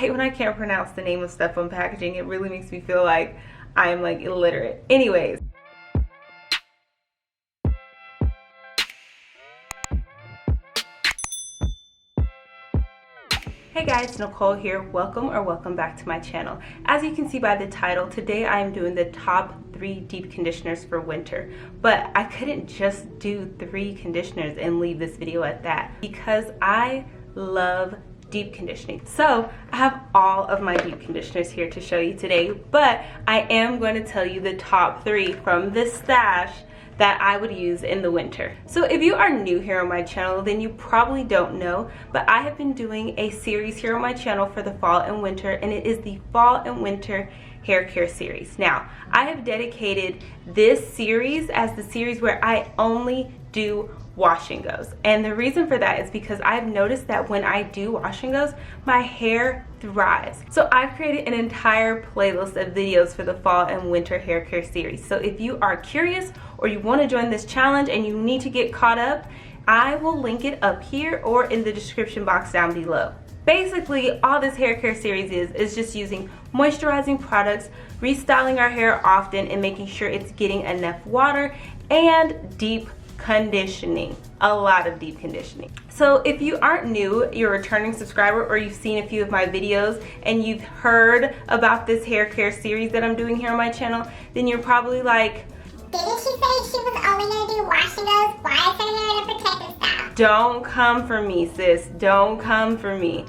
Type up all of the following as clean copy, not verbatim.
hate when I can't pronounce the name of stuff on packaging. It really makes me feel like I'm like illiterate. Anyways. Hey guys, Nicole here. Welcome back to my channel. As you can see by the title, today I am doing the top 3 deep conditioners for winter. But I couldn't just do 3 conditioners and leave this video at that because I love deep conditioning. So I have all of my deep conditioners here to show you today, but I am going to tell you the top 3 from this stash that I would use in the winter. So if you are new here on my channel, then you probably don't know, but I have been doing a series here on my channel for the fall and winter, and it is the fall and winter hair care series. Now, I have dedicated this series as the series where I only do wash and goes, and the reason for that is because I've noticed that when I do wash and goes, my hair thrives. So I've created an entire playlist of videos for the fall and winter hair care series. So if you are curious or you want to join this challenge and you need to get caught up, I will link it up here or in the description box down below. Basically, all this hair care series is just using moisturizing products, restyling our hair often, and making sure it's getting enough water, and deep conditioning. A lot of deep conditioning. So if you aren't new, you're a returning subscriber, or you've seen a few of my videos and you've heard about this hair care series that I'm doing here on my channel, then you're probably like, didn't she say she was only going to do wash and goes? Why is her hair in a protective style? Don't come for me, sis. Don't come for me.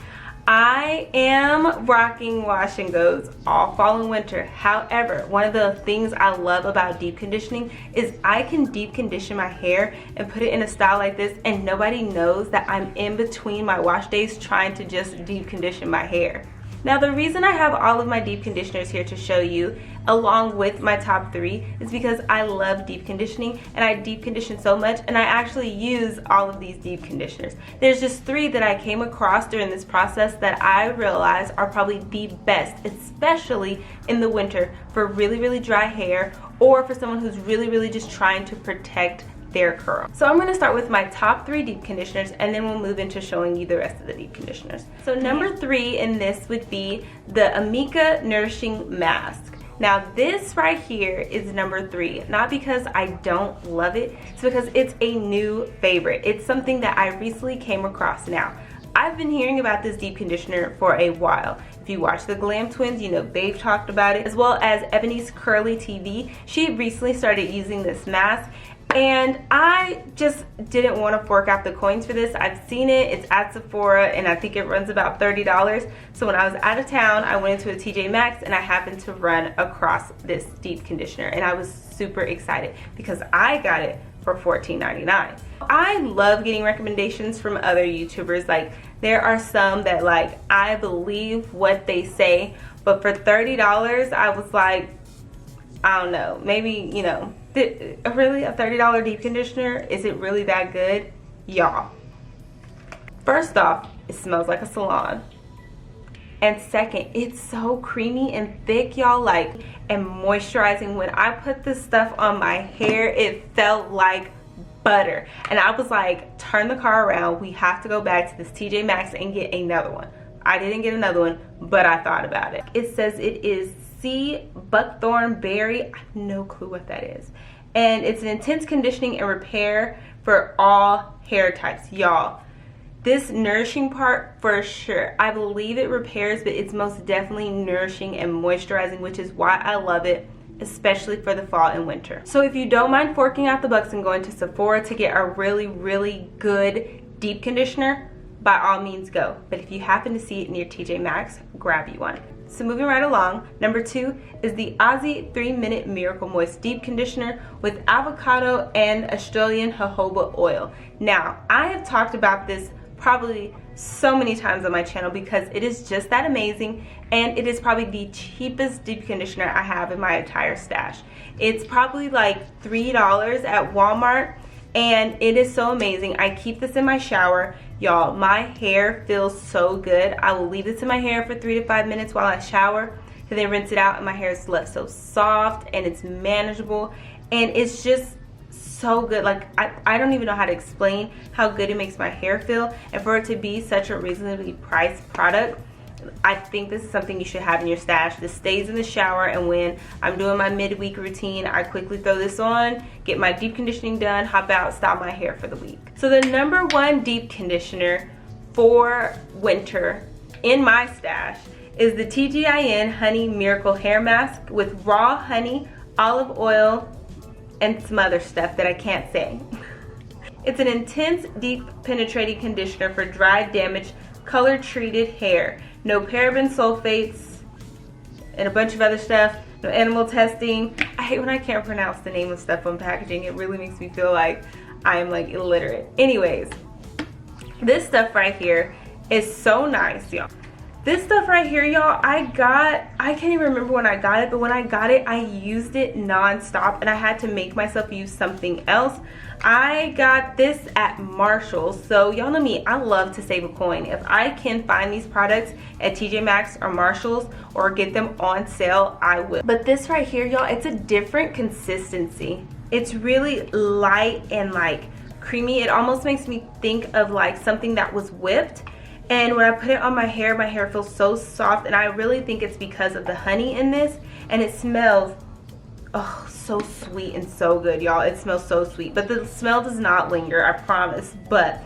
I am rocking wash and goes all fall and winter. However, one of the things I love about deep conditioning is I can deep condition my hair and put it in a style like this, and nobody knows that I'm in between my wash days trying to just deep condition my hair. Now, the reason I have all of my deep conditioners here to show you along with my top 3 is because I love deep conditioning, and I deep condition so much, and I actually use all of these deep conditioners. There's just 3 that I came across during this process that I realize are probably the best, especially in the winter for really dry hair, or for someone who's really just trying to protect their curl. So I'm going to start with my top 3 deep conditioners, and then we'll move into showing you the rest of the deep conditioners. So number 3 in this would be the Amika Nourishing Mask. Now this right here is number 3, not because I don't love it, it's because it's a new favorite. It's something that I recently came across. Now, I've been hearing about this deep conditioner for a while. If you watch the Glam Twins, you know they've talked about it, as well as Ebony's Curly TV. She recently started using this mask, and I just didn't want to fork out the coins for this. I've seen it, it's at Sephora, and I think it runs about $30. So when I was out of town, I went into a TJ Maxx and I happened to run across this deep conditioner, and I was super excited because I got it for $14.99. I love getting recommendations from other YouTubers. Like, there are some that, like, I believe what they say, but for $30, I was like, I don't know, maybe, you know, really a $30 deep conditioner, is it really that good? Y'all, first off, it smells like a salon, and second, it's so creamy and thick, y'all, like, and moisturizing. When I put this stuff on my hair, it felt like butter, and I was like, turn the car around, we have to go back to this TJ Maxx and get another one. I didn't get another one, but I thought about it. It says it is sea buckthorn berry. I have no clue what that is. And it's an intense conditioning and repair for all hair types. Y'all, this nourishing part for sure, I believe it repairs, but it's most definitely nourishing and moisturizing, which is why I love it, especially for the fall and winter. So if you don't mind forking out the bucks and going to Sephora to get a really good deep conditioner, by all means go. But if you happen to see it near TJ Maxx, grab you one. So moving right along, number 2 is the Aussie 3-Minute Miracle Moist Deep Conditioner with avocado and Australian jojoba oil. Now, I have talked about this probably so many times on my channel because it is just that amazing, and it is probably the cheapest deep conditioner I have in my entire stash. It's probably like $3 at Walmart, and it is so amazing. I keep this in my shower. Y'all, my hair feels so good. I will leave this in my hair for 3 to 5 minutes while I shower, and then rinse it out, and my hair is left so soft and it's manageable, and it's just so good. Like, I don't even know how to explain how good it makes my hair feel, and for it to be such a reasonably priced product, I think this is something you should have in your stash. This stays in the shower, and when I'm doing my midweek routine, I quickly throw this on, get my deep conditioning done, hop out, style my hair for the week. So the number one deep conditioner for winter in my stash is the TGIN Honey Miracle Hair Mask with raw honey, olive oil, and some other stuff that I can't say. It's an intense, deep penetrating conditioner for dry, damaged, color treated hair. No paraben sulfates and a bunch of other stuff. No animal testing. I hate when I can't pronounce the name of stuff on packaging. It really makes me feel like I am like illiterate. Anyways, this stuff right here is so nice, y'all. This stuff right here, y'all, I can't even remember when I got it, but when I got it, I used it non-stop, and I had to make myself use something else. I got this at Marshall's, so y'all know me, I love to save a coin. If I can find these products at TJ Maxx or Marshall's or get them on sale, I will. But this right here, y'all, it's a different consistency. It's really light and like creamy. It almost makes me think of like something that was whipped. And when I put it on my hair feels so soft, and I really think it's because of the honey in this, and it smells, oh, so sweet and so good, y'all. It smells so sweet, but the smell does not linger, I promise. But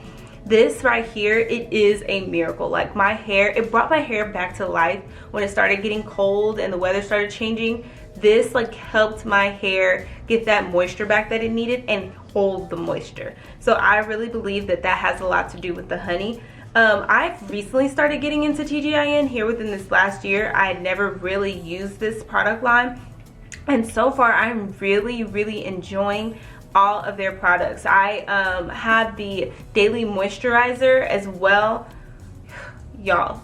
this right here, it is a miracle. Like my hair, it brought my hair back to life when it started getting cold and the weather started changing. This like helped my hair get that moisture back that it needed and hold the moisture. So I really believe that that has a lot to do with the honey. I've recently started getting into TGIN here within this last year. I had never really used this product line, and so far I'm really enjoying all of their products. I have the daily moisturizer as well. Y'all,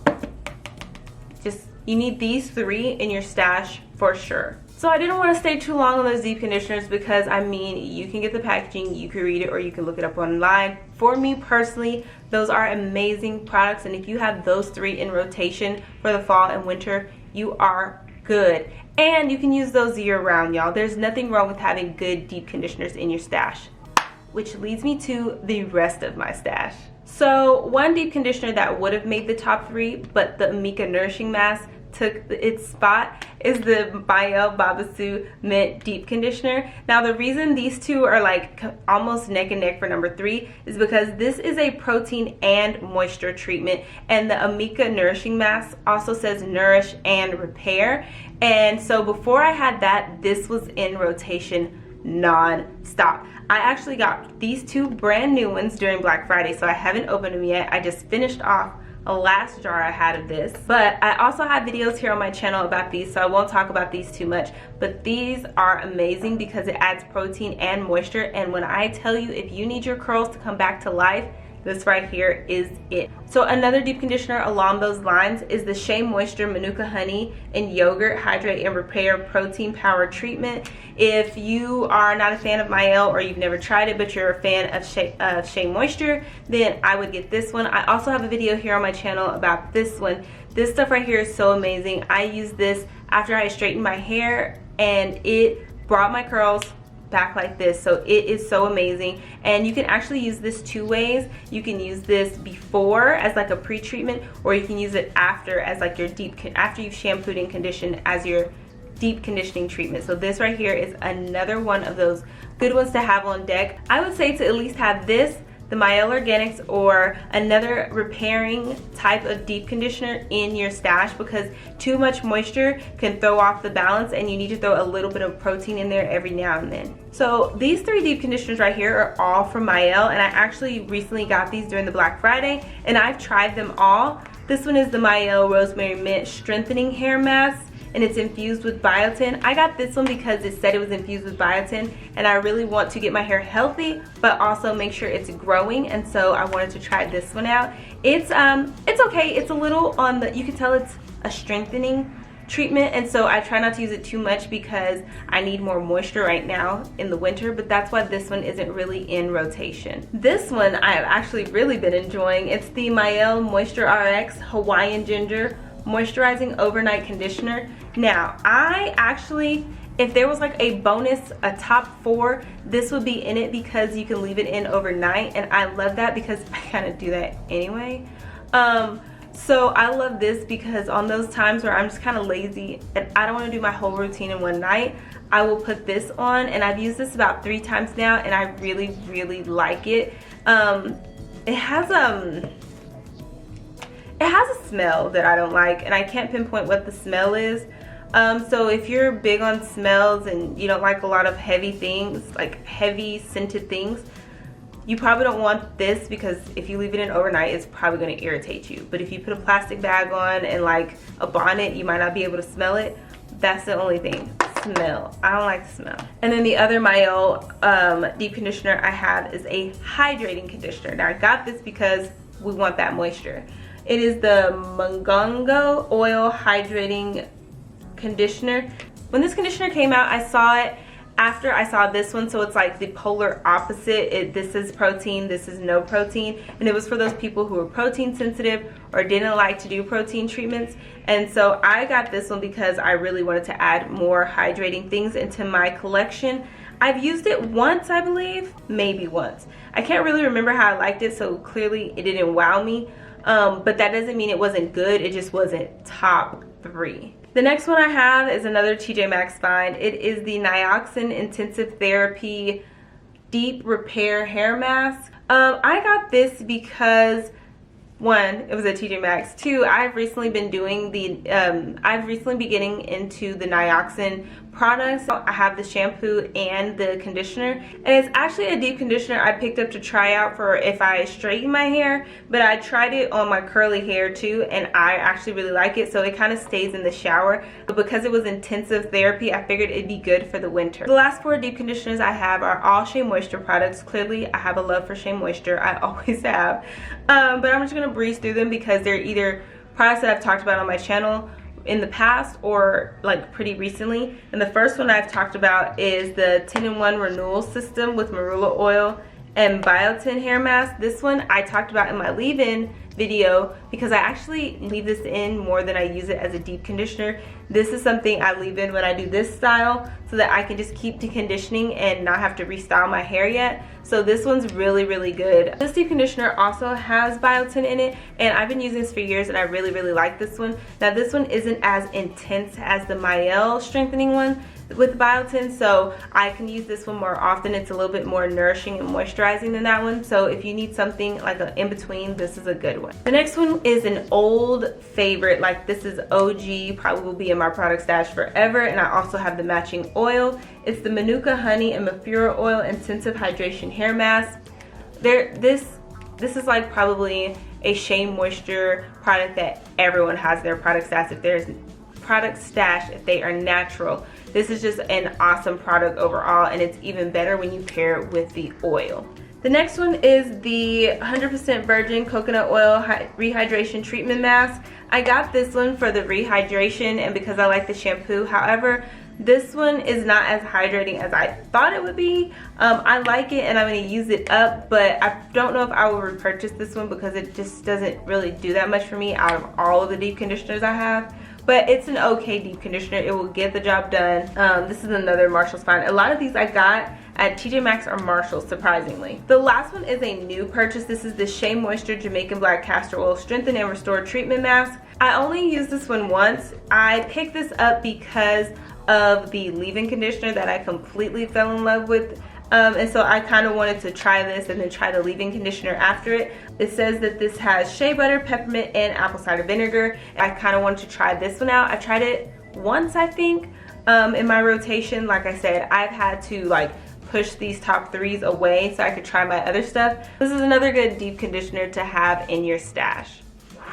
just you need these three in your stash for sure. So I didn't want to stay too long on those deep conditioners because, I mean, you can get the packaging, you can read it, or you can look it up online. For me personally, those are amazing products, and if you have those three in rotation for the fall and winter, you are good. And you can use those year round, y'all. There's nothing wrong with having good deep conditioners in your stash. Which leads me to the rest of my stash. So one deep conditioner that would have made the top three, but the Amika Nourishing Mask took its spot, is the Maelle Babasu Mint Deep Conditioner. Now the reason these two are like almost neck and neck for number three is because this is a protein and moisture treatment, and the Amika Nourishing Mask also says nourish and repair. And so before I had that, this was in rotation non-stop. I actually got these two brand new ones during Black Friday, so I haven't opened them yet. I just finished off a last jar I had of this, but I also have videos here on my channel about these, so I won't talk about these too much. But these are amazing because it adds protein and moisture, and when I tell you, if you need your curls to come back to life, this right here is it. So another deep conditioner along those lines is the Shea Moisture Manuka Honey and Yogurt Hydrate and Repair Protein Power Treatment. If you are not a fan of Maelle, or you've never tried it but you're a fan of Shea Moisture, then I would get this one. I also have a video here on my channel about this one. This stuff right here is so amazing. I used this after I straightened my hair, and it brought my curls back like this. So it is so amazing, and you can actually use this two ways. You can use this before as like a pre-treatment, or you can use it after as like your after you've shampooed and conditioned as your deep conditioning treatment. So this right here is another one of those good ones to have on deck. I would say to at least have this, the Maelle Organics, or another repairing type of deep conditioner in your stash, because too much moisture can throw off the balance, and you need to throw a little bit of protein in there every now and then. So these three deep conditioners right here are all from Maelle, and I actually recently got these during the Black Friday, and I've tried them all. This one is the Maelle Rosemary Mint Strengthening Hair Mask, and it's infused with biotin. I got this one because it said it was infused with biotin, and I really want to get my hair healthy but also make sure it's growing, and so I wanted to try this one out. It's okay. It's a little on the, you can tell it's a strengthening treatment, and so I try not to use it too much because I need more moisture right now in the winter, but that's why this one isn't really in rotation. This one I've actually really been enjoying. It's the Maelle Moisture RX Hawaiian Ginger Moisturizing Overnight Conditioner. Now, I actually, if there was like a bonus, a top 4, this would be in it because you can leave it in overnight, and I love that because I kind of do that anyway. So I love this because on those times where I'm just kind of lazy and I don't want to do my whole routine in one night, I will put this on, and I've used this about 3 times now and I really, really like it. It has a smell that I don't like, and I can't pinpoint what the smell is. So if you're big on smells and you don't like a lot of heavy things, like heavy scented things, you probably don't want this, because if you leave it in overnight, it's probably going to irritate you. But if you put a plastic bag on and like a bonnet, you might not be able to smell it. That's the only thing. Smell. I don't like the smell. And then the other Mayo deep conditioner I have is a hydrating conditioner. Now I got this because we want that moisture. It is the Mungongo Oil Hydrating Conditioner. When this conditioner came out, I saw it after I saw this one, so it's like the polar opposite. This is protein, this is no protein, and it was for those people who were protein sensitive or didn't like to do protein treatments. And so I got this one because I really wanted to add more hydrating things into my collection. I've used it once, I believe, maybe once. I can't really remember how I liked it, so clearly it didn't wow me, but that doesn't mean it wasn't good, it just wasn't top 3. The next one I have is another TJ Maxx find. It is the Nioxin Intensive Therapy Deep Repair Hair Mask. I got this because, 1, it was at TJ Maxx. 2, I've recently been doing the, I've recently been getting into the Nioxin products. I have the shampoo and the conditioner, and it's actually a deep conditioner I picked up to try out for if I straighten my hair, but I tried it on my curly hair too, and I actually really like it. So it kind of stays in the shower, but because it was intensive therapy, I figured it'd be good for the winter. The last 4 deep conditioners I have are all Shea Moisture products. Clearly I have a love for Shea Moisture, I always have, but I'm just gonna breeze through them because they're either products that I've talked about on my channel in the past or like pretty recently. And the first one I've talked about is the 10-in-1 renewal system with marula oil and biotin hair mask. This one I talked about in my leave-in video because I actually leave this in more than I use it as a deep conditioner. This is something I leave in when I do this style so that I can just keep deconditioning and not have to restyle my hair yet. So this one's really, really good. This deep conditioner also has biotin in it, and I've been using this for years and I really, really like this one. Now this one isn't as intense as the Mielle strengthening one with biotin, so I can use this one more often. It's a little bit more nourishing and moisturizing than that one, so if you need something like an in-between, this is a good one. The next one is an old favorite. Like, this is OG, probably will be in my product stash forever, and I also have the matching oil. It's the Manuka Honey and Mafura Oil Intensive Hydration Hair Mask. This is like probably a Shea Moisture product that everyone has their product stash if they are natural. This is just an awesome product overall, and it's even better when you pair it with the oil. The next one is the 100% virgin coconut oil rehydration treatment mask. I got this one for the rehydration and because I like the shampoo. However, this one is not as hydrating as I thought it would be. I like it and I'm going to use it up, but I don't know if I will repurchase this one because it just doesn't really do that much for me out of all of the deep conditioners I have. But it's an okay deep conditioner. It will get the job done. This is another Marshall's find. A lot of these I got at TJ Maxx or Marshalls, surprisingly. The last one is a new purchase. This is the Shea Moisture Jamaican Black Castor Oil Strengthen and Restore Treatment Mask. I only used this one once. I picked this up because of the leave-in conditioner that I completely fell in love with. And so I kind of wanted to try this and then try the leave-in conditioner after it. It says that this has shea butter, peppermint, and apple cider vinegar. I kind of wanted to try this one out. I tried it once, I think, in my rotation. Like I said, I've had to like push these top 3s away so I could try my other stuff. This is another good deep conditioner to have in your stash.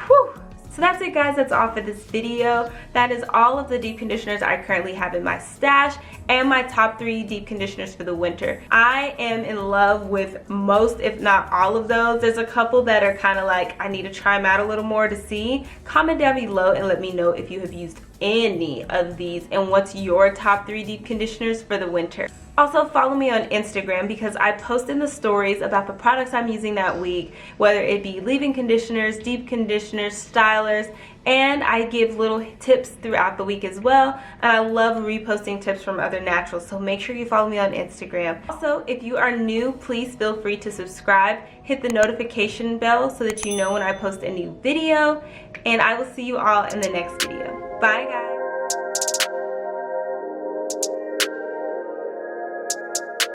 Whew. So that's it, guys. That's all for this video. That is all of the deep conditioners I currently have in my stash and my top 3 deep conditioners for the winter. I am in love with most, if not all of those. There's a couple that are kind of like, I need to try them out a little more to see. Comment down below and let me know if you have used any of these and what's your top 3 deep conditioners for the winter. Also, follow me on Instagram because I post in the stories about the products I'm using that week, whether it be leave-in conditioners, deep conditioners, stylers, and I give little tips throughout the week as well, and I love reposting tips from other naturals, so make sure you follow me on Instagram. Also, if you are new, please feel free to subscribe, hit the notification bell so that you know when I post a new video, and I will see you all in the next video. Bye guys.